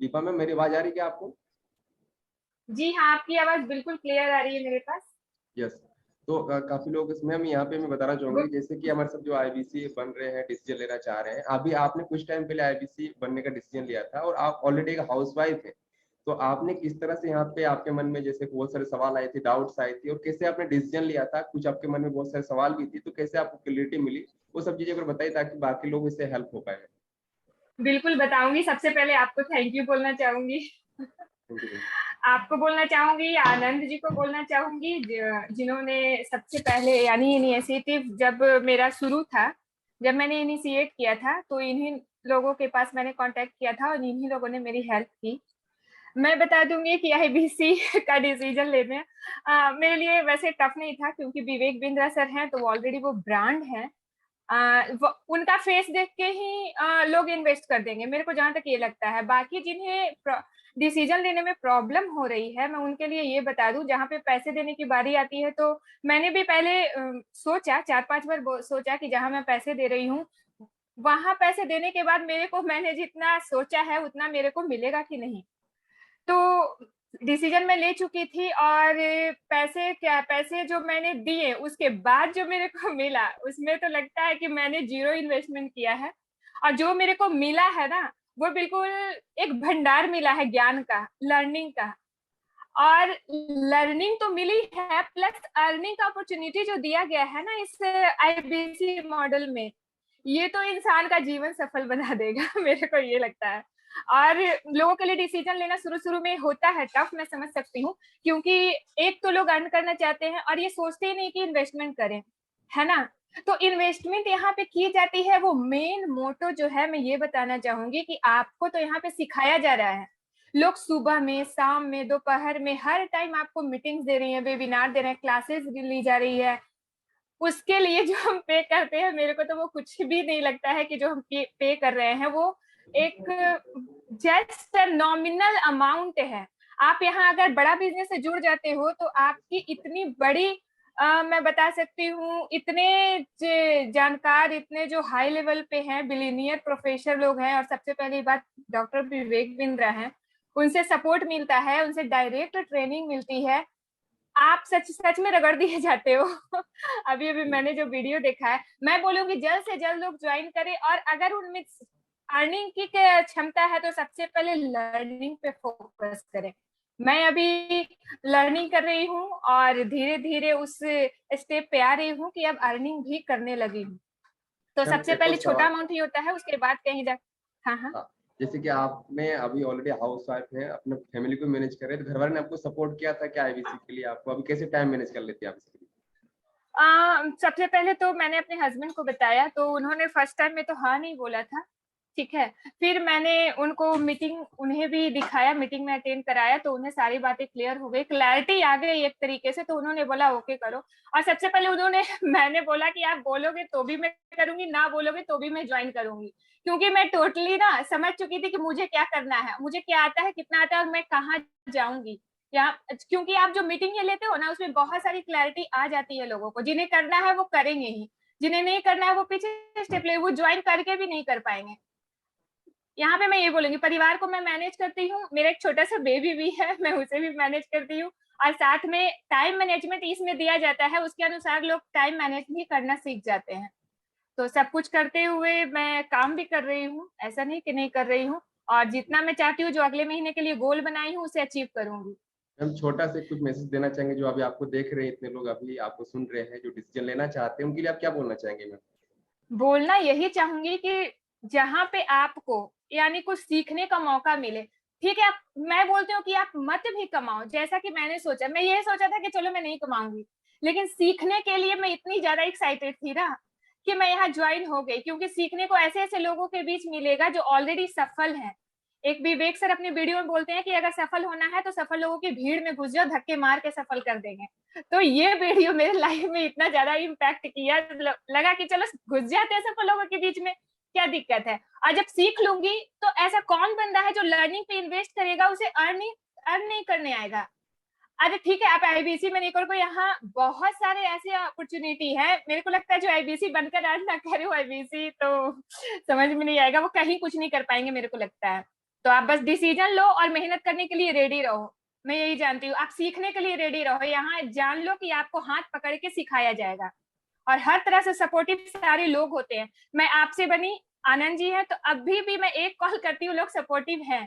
Deepa ma'am, मेरी आवाज आ रही है क्या आपको? जी हाँ, आपकी आवाज बिल्कुल क्लियर आ रही है मेरे पास। यस। तो काफी लोग इसमें हम यहाँ पे मैं बताना चाहूंगी, गुड। जैसे कि हमारे सब जो आईबीसी बन रहे हैं, डिसीजन लेना चाह रहे हैं। अभी आपने कुछ टाइम पहले आईबीसी बनने का डिसीजन लिया था और आप ऑलरेडी एक हाउसवाइफ है। तो आपने किस तरह से यहाँ पे आपके मन में जैसे बहुत सारे सवाल आए थे, डाउट्स आए थे, और कैसे आपने डिसीजन लिया था? कुछ आपके मन में बहुत सारे सवाल भी थी, तो कैसे आपको क्लियरिटी मिली? वो सब चीजें अगर बताइए ताकि बाकी लोग इससे हेल्प हो पाए। बिल्कुल बताऊंगी। सबसे पहले आपको थैंक यू बोलना चाहूंगी। Thank you. आपको बोलना चाहूंगी, आनंद जी को बोलना चाहूंगी, जिन्होंने सबसे पहले यानी इनिशिएटिव जब मेरा शुरू था, जब मैंने इनिशिएट किया था तो इन्हीं लोगों के पास मैंने कांटेक्ट किया था और इन्हीं लोगों ने मेरी हेल्प की। मैं बता दूंगी कि आईबीसी का डिसीजन लेने मेरे लिए वैसे टफ नहीं था, क्योंकि विवेक बिंद्रा सर हैं तो ऑलरेडी वो ब्रांड है। उनका फेस देख के ही लोग इन्वेस्ट कर देंगे, मेरे को जहां तक ये लगता है। बाकी जिन्हें डिसीजन लेने में प्रॉब्लम हो रही है, मैं उनके लिए ये बता दूं, जहां पे पैसे देने की बारी आती है तो मैंने भी पहले सोचा, 4-5 बार सोचा कि जहां मैं पैसे दे रही हूँ वहां पैसे देने के बाद मेरे को, मैंने जितना सोचा है उतना मेरे को मिलेगा कि नहीं। तो डिसीजन मैं ले चुकी थी, और पैसे जो मैंने दिए उसके बाद जो मेरे को मिला उसमें तो लगता है कि मैंने जीरो इन्वेस्टमेंट किया है। और जो मेरे को मिला है ना, वो बिल्कुल एक भंडार मिला है ज्ञान का, लर्निंग का। और लर्निंग तो मिली है, प्लस अर्निंग का अपॉर्चुनिटी जो दिया गया है ना इस आईबीसी मॉडल में, ये तो इंसान का जीवन सफल बना देगा मेरे को ये लगता है। और लोगों के लिए डिसीजन लेना शुरू शुरू में होता है टफ, मैं समझ सकती हूँ, क्योंकि एक तो लोग अर्न करना चाहते हैं और ये सोचते ही नहीं कि इन्वेस्टमेंट करें, है ना। तो इन्वेस्टमेंट यहाँ पे की जाती है, वो मेन मोटो जो है मैं ये बताना चाहूंगी कि आपको तो यहाँ पे सिखाया जा रहा है। लोग सुबह में, शाम में, दोपहर में, हर टाइम आपको मीटिंग्स दे रही है, वेबिनार दे रहे हैं, क्लासेस ली जा रही है। उसके लिए जो हम पे करते हैं, मेरे को तो वो कुछ भी नहीं लगता है कि जो हम पे कर रहे हैं वो एक जस्ट नॉमिनल अमाउंट है। आप यहाँ अगर बड़ा बिजनेस से जुड़ जाते हो तो आपकी इतनी बड़ी मैं बता सकती हूँ, इतने जानकार, इतने जो हाई लेवल पे हैं, बिलीनियर प्रोफेसर लोग हैं, और सबसे पहली बात डॉक्टर विवेक बिंद्रा हैं, उनसे सपोर्ट मिलता है, उनसे डायरेक्ट ट्रेनिंग मिलती है। आप सच सच में रगड़ दिए जाते हो। अभी अभी मैंने जो वीडियो देखा है, मैं बोलूंगी जल्द से जल्द लोग ज्वाइन करें, और अगर उनमें अर्निंग की क्षमता है तो सबसे पहले लर्निंग पे फोकस करें। मैं अभी लर्निंग कर रही हूँ और धीरे धीरे उस स्टेप पे आ रही हूँ कि अब अर्निंग भी करने लगी हूँ। तो मैम सबसे एक और पहले छोटा सवाल। अमाउंट ही होता है, उसके बाद कहीं जा। हाँ हाँ। हाँ, जैसे कि आपने अभी ऑलरेडी हाउस वाइफ है, अपने फैमिली को मैनेज कर रहे हैं, तो घर वाले ने आपको सपोर्ट किया था क्या आईबीसी के लिए? आपको अभी कैसे टाइम मैनेज कर लेते हैं आप इसके लिए? सबसे पहले तो मैंने अपने हस्बैंड को बताया, तो उन्होंने फर्स्ट टाइम में तो हाँ नहीं बोला था। ठीक है। फिर मैंने उनको मीटिंग, उन्हें भी दिखाया, मीटिंग में अटेंड कराया, तो उन्हें सारी बातें क्लियर हो गई, क्लैरिटी आ गई एक तरीके से, तो उन्होंने बोला ओके करो। और सबसे पहले उन्होंने मैंने बोला कि आप बोलोगे तो भी मैं करूंगी, ना बोलोगे तो भी मैं ज्वाइन करूंगी, क्योंकि मैं टोटली ना समझ चुकी थी कि मुझे क्या करना है, मुझे क्या आता है, कितना आता है, और मैं कहाँ जाऊंगी। या क्योंकि आप जो मीटिंग ये लेते हो ना, उसमें बहुत सारी क्लैरिटी आ जाती है लोगों को, जिन्हें करना है वो करेंगे ही, जिन्हें नहीं करना है वो पीछे स्टेप ले, वो ज्वाइन करके भी नहीं कर पाएंगे। यहाँ पे मैं ये बोलूंगी, परिवार को मैं मैनेज करती हूँ, मेरा एक छोटा सा बेबी भी है, मैं उसे भी मैनेज करती हूँ, और साथ में टाइम मैनेजमेंट इसमें दिया जाता है, उसके अनुसार लोग टाइम मैनेज भी करना सीख जाते हैं। तो सब कुछ करते हुए मैं काम भी कर रही हूँ, ऐसा नहीं कि नहीं कर रही हूँ, और जितना मैं चाहती हूँ, जो अगले महीने के लिए गोल बनाई हूँ उसे अचीव करूंगी। मैम छोटा से कुछ मैसेज देना चाहेंगे जो अभी आपको देख रहे हैं, इतने लोग अभी आपको सुन रहे हैं जो डिसीजन लेना चाहते हैं, उनके लिए आप क्या बोलना चाहेंगे मैम? बोलना यही चाहूंगी कि जहां पे आपको यानी कुछ सीखने का मौका मिले, ठीक है, मैं बोलती हूँ कि आप मत भी कमाओ, जैसा कि मैंने सोचा, मैं ये सोचा था कि चलो मैं नहीं कमाऊंगी, लेकिन सीखने के लिए मैं इतनी ज्यादा एक्साइटेड थी ना कि मैं यहाँ ज्वाइन हो गई, क्योंकि सीखने को ऐसे ऐसे लोगों के बीच मिलेगा जो ऑलरेडी सफल हैं। एक विवेक सर अपनी वीडियो में बोलते हैं कि अगर सफल होना है तो सफल लोगों की भीड़ में घुस जाओ, धक्के मार के सफल कर देंगे। तो ये वीडियो मेरे लाइफ में इतना ज्यादा इम्पैक्ट किया, लगा कि चलो घुस जाते हैं सफल लोगों के बीच में, क्या दिक्कत है। और जब सीख लूंगी तो ऐसा कौन बंदा है जो लर्निंग पे इन्वेस्ट करेगा, उसे अर्न नहीं करने आएगा। अरे ठीक है, आप आईबीसी में नहीं करो, यहाँ बहुत सारे ऐसे अपॉर्चुनिटी है, मेरे को लगता है जो आईबीसी बनकर अर्न ना करे वो आईबीसी तो समझ में नहीं आएगा, वो कहीं कुछ नहीं कर पाएंगे मेरे को लगता है। तो आप बस डिसीजन लो और मेहनत करने के लिए रेडी रहो। मैं यही जानती हूँ, आप सीखने के लिए रेडी रहो। यहाँ जान लो कि आपको हाथ पकड़ के सिखाया जाएगा और हर तरह से सपोर्टिव सारे लोग होते हैं। मैं आपसे बनी, आनंद जी है, तो अभी भी मैं एक कॉल करती हूँ, लोग सपोर्टिव हैं।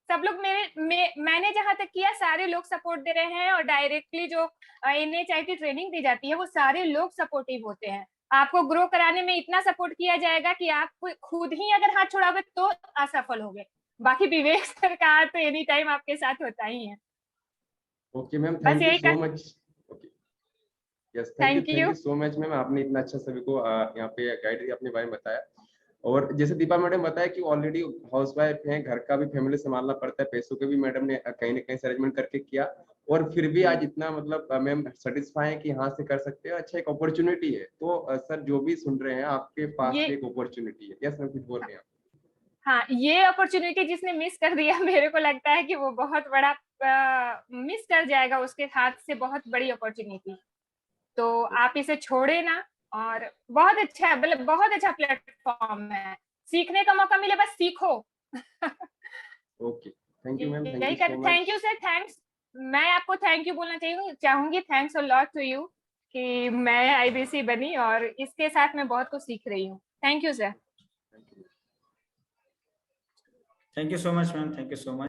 सब लोग मैंने जहां तक किया सारे लोग सपोर्ट दे रहे हैं, और डायरेक्टली जो NHIT ट्रेनिंग दी जाती है वो सारे लोग सपोर्टिव होते हैं। आपको ग्रो कराने में इतना सपोर्ट किया जाएगा कि आप खुद ही अगर हाथ छोड़ोगे तो असफल होगे। बाकी विवेक सर का हाथ तो एनी टाइम आपके साथ होता ही है। ओके मैम, बस थैंक यू यही so much. Okay, yes, thank thank you. You so much ma'am, आपने इतना अच्छा सभी को यहाँ पे गाइड अपने बारे में बताया। और जैसे दीपा मैडम बताया कि ऑलरेडी हाउस वाइफ हैं, घर का भी फैमिली संभालना पड़ता है, पैसों के भी मैडम ने कहीं ना कहीं से अरेंजमेंट करके किया, और फिर भी आज इतना मतलब मैम सेटिस्फाई है कि यहाँ से कर सकते हैं। अच्छा, एक अपॉर्चुनिटी है। तो सर जो भी सुन रहे हैं, आपके पास ये भी एक अपॉर्चुनिटी है। यस मैम, कुछ बोल रहे हैं आप? हाँ, ये अपॉर्चुनिटी जिसने मिस कर दिया मेरे को लगता है कि वो बहुत बड़ा मिस कर जाएगा, उसके हाथ से बहुत बड़ी अपॉर्चुनिटी। तो आप इसे छोड़े ना। और बहुत अच्छा, मतलब बहुत अच्छा प्लेटफॉर्म है, सीखने का मौका मिले, बस सीखो। Okay, thank you ma'am, thank यही यू कर, so thank much. You sir, thanks. मैं आपको थैंक यू बोलना चाहूंगी, thanks a lot to you कि मैं IBC बनी और इसके साथ मैं बहुत कुछ सीख रही हूँ। Thank you sir. Thank you so much ma'am, thank you so much.